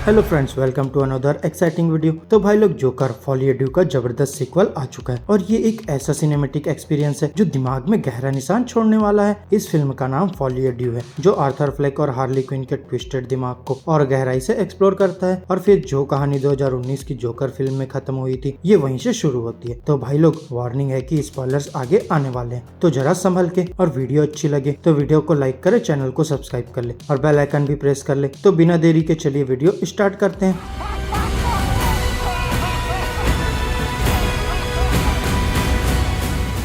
Hello friends, welcome to another exciting video. तो भाई लोग, जोकर फॉली ड्यू का जबरदस्त सीक्वल आ चुका है और ये एक ऐसा सिनेमेटिक एक्सपीरियंस है जो दिमाग में गहरा निशान छोड़ने वाला है। इस फिल्म का नाम फॉली ड्यू है, जो आर्थर फ्लेक और हार्ली क्विन के ट्विस्टेड दिमाग को और गहराई से एक्सप्लोर करता है। और फिर जो कहानी 2019 की जोकर फिल्म में खत्म हुई थी, ये वहीं से शुरू होती है। तो भाई लोग, वार्निंग है कि स्पॉयलर्स आगे आने वाले हैं, तो जरा संभल के। और वीडियो अच्छी लगे तो वीडियो को लाइक करे, चैनल को सब्सक्राइब कर ले और बेल आइकन भी प्रेस कर ले। तो बिना देरी के चलिए वीडियो स्टार्ट करते हैं।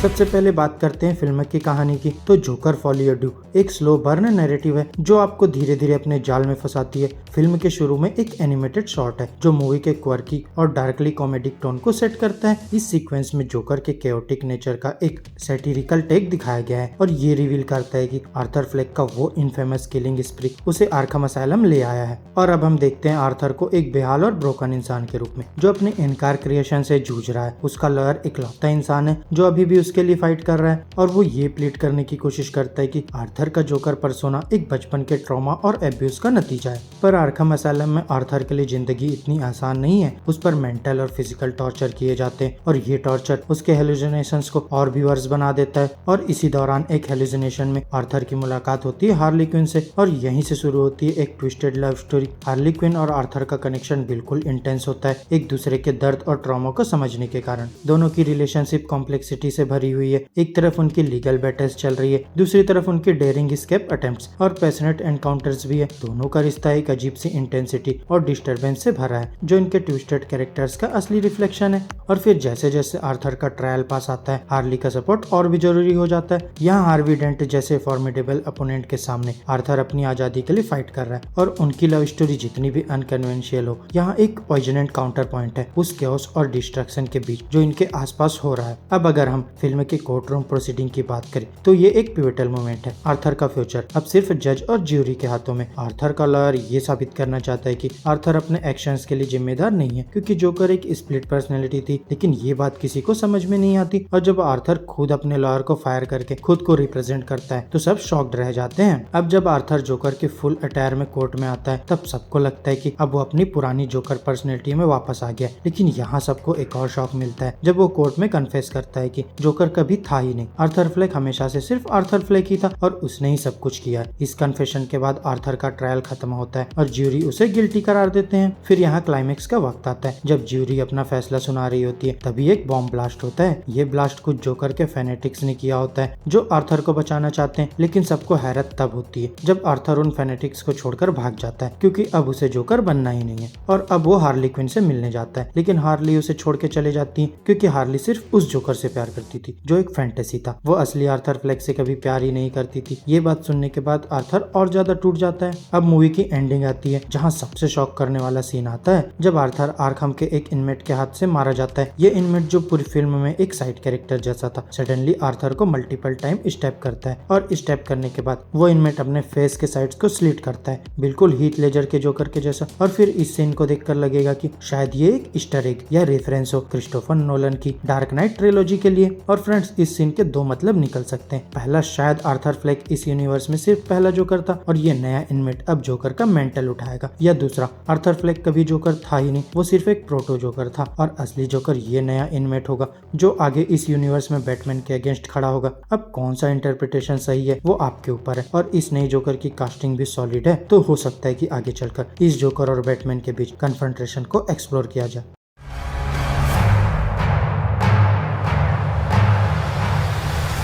सबसे पहले बात करते हैं फिल्म की कहानी की। तो जोकर फॉली ड्यू एक स्लो बर्न नैरेटिव है जो आपको धीरे धीरे अपने जाल में फंसाती है। फिल्म के शुरू में एक एनिमेटेड शॉट है जो मूवी के क्वर्की और डार्कली कॉमेडिक टोन को सेट करता है। इस सीक्वेंस में जोकर के केओटिक नेचर का एक सैटिरिकल टेक दिखाया गया है और ये रिवील करता है कि आर्थर फ्लेक का वो इनफेमस किलिंग स्प्री उसे आर्खम असाइलम ले आया है। और अब हम देखते हैं आर्थर को एक बेहाल और ब्रोकन इंसान के रूप में, जो अपने इनकार क्रिएशन से जूझ रहा है। उसका लॉयर इकलौता इंसान है जो अभी भी उसके लिए फाइट कर रहा है और वो ये प्लीड करने की कोशिश करता है कि आर्थर का जोकर पर्सोना एक बचपन के ट्रॉमा और एब्यूज का नतीजा है। पर आर्खम असाइलम में आर्थर के लिए जिंदगी इतनी आसान नहीं है। उस पर मेंटल और फिजिकल टॉर्चर किए जाते हैं और ये टॉर्चर उसके हेलुसिनेशंस को और भी वर्स बना देता है। और इसी दौरान एक हेलुसिनेशन में आर्थर की मुलाकात होती है हार्ली क्विन से और यहीं से शुरू होती है एक twisted love story. Harley Quinn और आर्थर का कनेक्शन बिल्कुल इंटेंस होता है, एक दूसरे के दर्द और ट्रॉमा को समझने के कारण। दोनों की रिलेशनशिप कॉम्प्लेक्सिटी से भरी हुई है। एक तरफ उनकी लीगल बैटल्स चल रही है, दूसरी तरफ उनकी डेयरिंग एस्केप अटेम्प्ट्स और पैशनेट एनकाउंटर्स भी है। दोनों का रिश्ता एक अजीब सी इंटेंसिटी और डिस्टर्बेंस से भरा है जो इनके ट्विस्टेड कैरेक्टर्स का असली रिफ्लेक्शन है। और फिर जैसे जैसे आर्थर का ट्रायल पास आता है, हार्ली का सपोर्ट और भी जरूरी हो जाता है। यहाँ हार्वी डेंट जैसे फॉर्मिडेबल अपोनेंट के सामने आर्थर अपनी आजादी के लिए फाइट कर रहा है और उनकी लव स्टोरी जितनी भी अनकन्वेंशियल हो, यहाँ एक पॉइजनेंट काउंटर पॉइंट है उस केओस और डिस्ट्रक्शन के बीच जो इनके आसपास हो रहा है। अब अगर हम फिल्म के कोर्ट रूम प्रोसीडिंग की बात करें तो ये एक पिवटल मोमेंट है। आर्थर का फ्यूचर अब सिर्फ जज और ज्यूरी के हाथों में। आर्थर का लॉयर ये साबित करना चाहता है कि आर्थर अपने एक्शंस के लिए जिम्मेदार नहीं है, क्योंकि जोकर एक स्प्लिट पर्सनैलिटी थी। लेकिन ये बात किसी को समझ में नहीं आती और जब आर्थर खुद अपने लॉयर को फायर करके खुद को रिप्रेजेंट करता है तो सब शॉक्ड रह जाते हैं। अब जब आर्थर जोकर के फुल अटायर में कोर्ट में आता है तब सबको लगता है कि अब वो अपनी पुरानी जोकर पर्सनैलिटी में वापस आ गया। लेकिन यहाँ सबको एक और शॉक मिलता है जब वो कोर्ट में कन्फेस करता है कि जोकर कभी था ही नहीं। आर्थर फ्लेक हमेशा से सिर्फ आर्थर फ्लेक ही था और उसने ही सब कुछ किया। इस कन्फेशन के बाद आर्थर का ट्रायल खत्म होता है और ज्यूरी उसे गिल्टी करार देते हैं। फिर यहाँ क्लाइमेक्स का वक्त आता है जब ज्यूरी अपना फैसला सुना रही होती है, तभी एक बॉम्ब ब्लास्ट होता है। ये ब्लास्ट कुछ जोकर के फैनेटिक्स ने किया होता है जो आर्थर को बचाना चाहते हैं। लेकिन सबको हैरत तब होती है जब आर्थर उन फैनेटिक्स को छोड़कर भाग जाता है, क्योंकि अब उसे जोकर बनना ही नहीं है। और अब वो हार्ली क्विन से मिलने जाता है, लेकिन हार्ली उसे छोड़ के चले जाती है, क्योंकि हार्ली सिर्फ उस जोकर से प्यार करती थी जो एक फैंटेसी था। वो असली आर्थर फ्लेक से कभी प्यार ही नहीं करती थी। ये बात सुनने के बाद आर्थर और ज्यादा टूट जाता है। अब मूवी की एंडिंग आती है जहाँ सबसे शॉक करने वाला सीन आता है जब आर्थर आर्खम के एक इनमेट के हाथ से मारा जाता है। ये इनमेट जो पूरी फिल्म में एक साइड कैरेक्टर जैसा था, सडनली आर्थर को मल्टीपल टाइम स्टेप करता है और स्टेप करने के बाद वो इनमेट अपने फेस के साइड्स को स्लिट करता है, बिल्कुल हीथ लेजर के जोकर के जैसा। और फिर इस सीन को देखकर लगेगा कि शायद ये एक ईस्टर एग या रेफरेंस हो क्रिस्टोफर नोलन की डार्क नाइट ट्रिलॉजी के लिए। और फ्रेंड्स, इस सीन के दो मतलब निकल सकते हैं। पहला, शायद आर्थर फ्लेक इस यूनिवर्स में सिर्फ पहला जोकर था और ये नया इनमेट अब जोकर का मेंटल उठाएगा। या दूसरा, आर्थर फ्लेक कभी जोकर था ही नहीं, वो सिर्फ एक प्रोटो जोकर था और असली जोकर ये नया इनमेट होगा जो आगे इस यूनिवर्स में बैटमैन के अगेंस्ट खड़ा होगा। अब कौन सा इंटरप्रिटेशन सही है वो आपके ऊपर है। और इस नए जोकर की कास्टिंग भी सॉलिड है, तो हो सकता है कि आगे चलकर इस जोकर और बैटमैन के बीच कन्फ्रंटेशन को एक्सप्लोर किया जाए।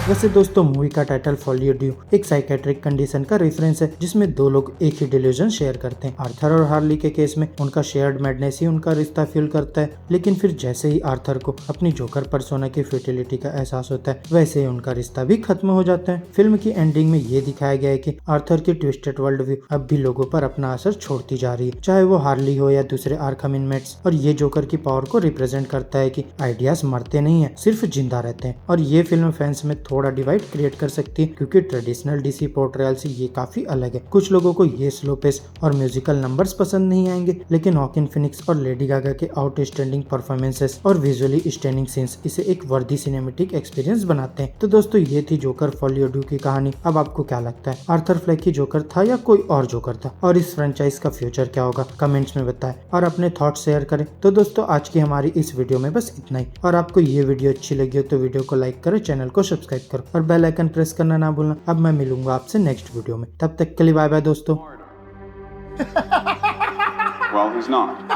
वैसे दोस्तों, मूवी का टाइटल फॉली ड्यू एक साइकेट्रिक कंडीशन का रेफरेंस है जिसमें दो लोग एक ही डिल्यूजन शेयर करते हैं। आर्थर और हार्ली के केस में उनका शेयर्ड मैडनेस ही उनका रिश्ता फ्यूल करता है। लेकिन फिर जैसे ही आर्थर को अपनी जोकर पर्सोना की फ्यूटिलिटी का एहसास होता है, वैसे ही उनका रिश्ता भी खत्म हो जाता है। फिल्म की एंडिंग में ये दिखाया गया है कि आर्थर की ट्विस्टेड वर्ल्ड व्यू अब भी लोगों पर अपना असर छोड़ती जा रही है, चाहे वो हार्ली हो या दूसरे आर्खम इनमेट्स। और ये जोकर की पावर को रिप्रेजेंट करता है कि आइडियाज मरते नहीं है, सिर्फ जिंदा रहते हैं। और ये फिल्म फैंस में थोड़ा डिवाइड क्रिएट कर सकती है, क्योंकि ट्रेडिशनल डीसी पोर्ट्रेयल से ये काफी अलग है। कुछ लोगों को ये स्लो पेस और म्यूजिकल नंबर्स पसंद नहीं आएंगे, लेकिन हॉकिन फिनिक्स और लेडी गागा के आउटस्टैंडिंग परफॉर्मेंसेस और विजुअली स्टैंडिंग सीन्स इसे एक वर्दी सिनेमेटिक एक्सपीरियंस बनाते हैं। तो दोस्तों ये थी जोकर फॉली ऑडियो की कहानी। अब आपको क्या लगता है, आर्थर फ्लेक ही जोकर था या कोई और जोकर था, और इस फ्रेंचाइज का फ्यूचर क्या होगा, कमेंट्स में बताएं और अपने थॉट्स शेयर करें। तो दोस्तों आज की हमारी इस वीडियो में बस इतना ही, और आपको ये वीडियो अच्छी लगी हो तो वीडियो को लाइक करो, चैनल को सब्सक्राइब करो और बेल आइकन प्रेस करना ना भूलना। अब मैं मिलूंगा आपसे नेक्स्ट वीडियो में, तब तक के लिए बाय बाय दोस्तों। Well, he's not.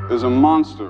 There's a monster